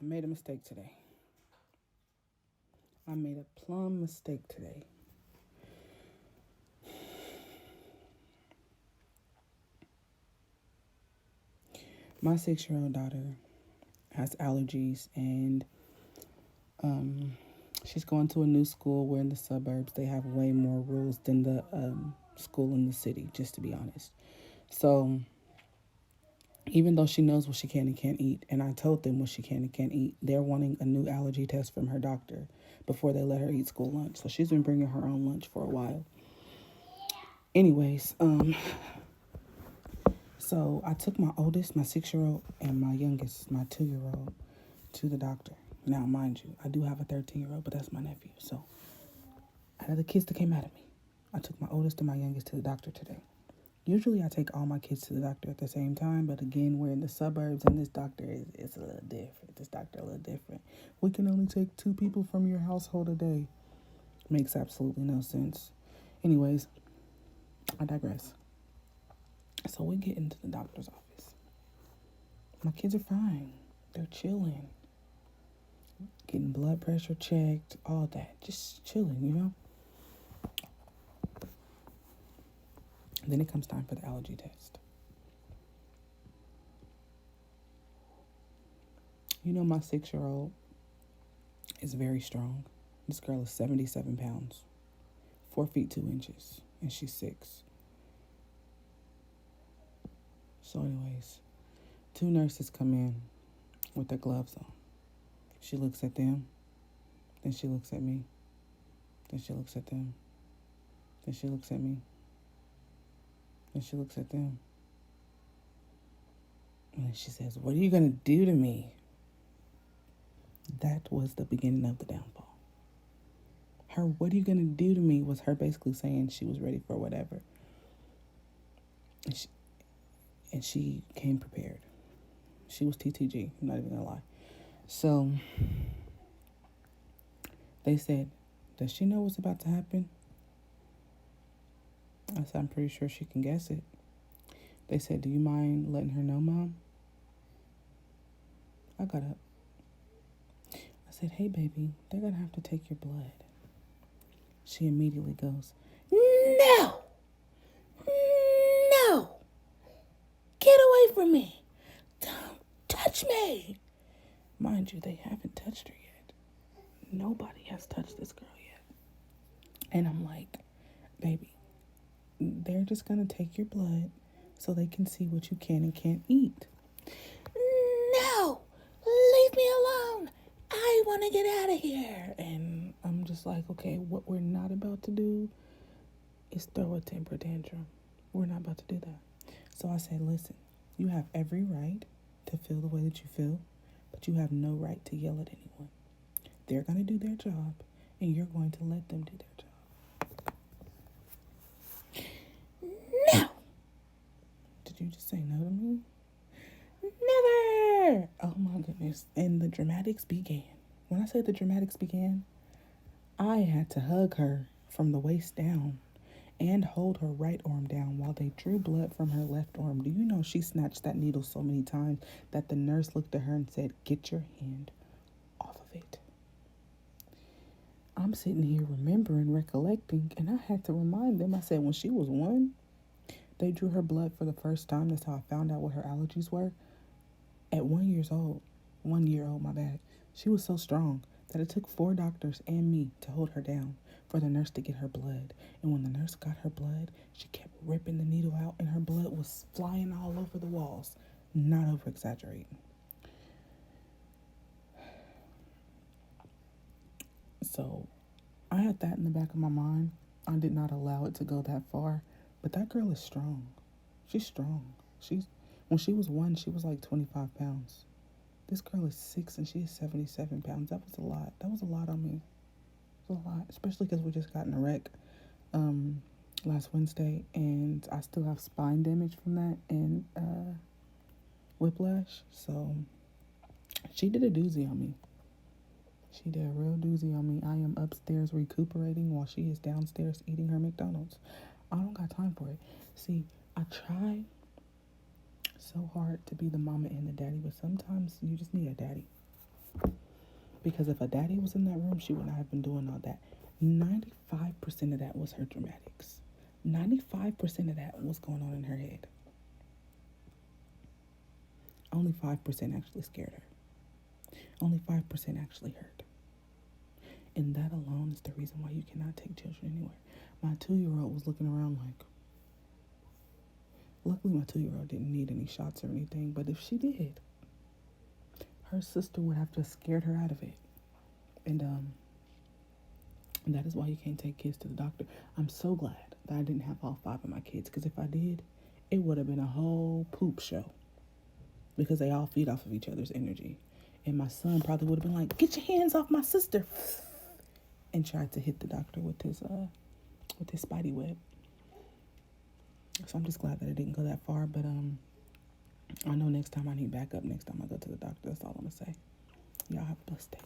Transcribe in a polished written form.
I made a mistake today. I made a plum mistake today. My 6-year-old daughter has allergies, and she's going to a new school where in the suburbs they have way more rules than the school in the city, just to be honest. So even though she knows what she can and can't eat, and I told them what she can and can't eat, they're wanting a new allergy test from her doctor before they let her eat school lunch. So she's been bringing her own lunch for a while. Anyways, so I took my oldest, my 6-year-old, and my youngest, my 2-year-old, to the doctor. Now, mind you, I do have a 13-year-old, but that's my nephew. So out of the kids that came out of me, I took my oldest and my youngest to the doctor today. Usually I take all my kids to the doctor at the same time, but again, we're in the suburbs and this doctor is a little different. This doctor a little different. We can only take 2 people from your household a day. Makes absolutely no sense. Anyways, I digress. So we get into the doctor's office. My kids are fine. They're chilling. Getting blood pressure checked, all that. Just chilling, you know? Then it comes time for the allergy test. You know, my 6-year-old is very strong. This girl is 77 pounds, 4 feet 2 inches, and she's 6. So, anyways, 2 nurses come in with their gloves on. She looks at them, then she looks at me, then she looks at them, then she looks at me, then she looks at them. And then she says, "What are you going to do to me?" That was the beginning of the downfall. Her, "What are you going to do to me?" was her basically saying she was ready for whatever. And she came prepared. She was TTG, I'm not even going to lie. So they said, "Does she know what's about to happen?" I said, "I'm pretty sure she can guess it." They said, "Do you mind letting her know, Mom?" I got up. I said, "Hey, baby, they're going to have to take your blood." She immediately goes, "No! No! Get away from me! Don't touch me!" Mind you, they haven't touched her yet. Nobody has touched this girl yet. And I'm like, "Baby, they're just going to take your blood so they can see what you can and can't eat." "No! Leave me alone! I want to get out of here." And I'm just like, okay, what we're not about to do is throw a temper tantrum. We're not about to do that. So I said, "Listen, you have every right to feel the way that you feel, but you have no right to yell at anyone. They're going to do their job, and you're going to let them do their job." "No!" Did you just say no to me? "Never!" Oh my goodness. And the dramatics began. When I say the dramatics began, I had to hug her from the waist down and hold her right arm down while they drew blood from her left arm. Do you know she snatched that needle so many times that the nurse looked at her and said, "Get your hand off of it." I'm sitting here remembering, recollecting, and I had to remind them. I said, when she was 1, they drew her blood for the first time. That's how I found out what her allergies were. At 1 year old, 1 year old, my bad, she was so strong that it took 4 doctors and me to hold her down for the nurse to get her blood. And when the nurse got her blood, she kept ripping the needle out and her blood was flying all over the walls. Not over exaggerating. So I had that in the back of my mind. I did not allow it to go that far. But that girl is strong. She's strong. When she was 1, she was like 25 pounds. This girl is 6 and she is 77 pounds. That was a lot. That was a lot on me. It was a lot, especially because we just got in a wreck last Wednesday, and I still have spine damage from that and whiplash. So she did a doozy on me. She did a real doozy on me. I am upstairs recuperating while she is downstairs eating her McDonald's. I don't got time for it. See, I try so hard to be the mama and the daddy, but sometimes you just need a daddy. Because if a daddy was in that room, she would not have been doing all that. 95% of that was her dramatics. 95% of that was going on in her head. Only 5% actually scared her. Only 5% actually hurt. And that alone is the reason why you cannot take children anywhere. My 2-year-old was looking around like, luckily my 2-year-old didn't need any shots or anything, but if she did, her sister would have just scared her out of it. And that is why you can't take kids to the doctor. I'm so glad that I didn't have all 5 of my kids, because if I did, it would have been a whole poop show, because they all feed off of each other's energy. And my son probably would have been like, get your hands off my sister, and tried to hit the doctor with his spidey web. So I'm just glad that it didn't go that far. But I know next time I need backup. Next time I go to the doctor, that's all I'm gonna say. Y'all have a blessed day.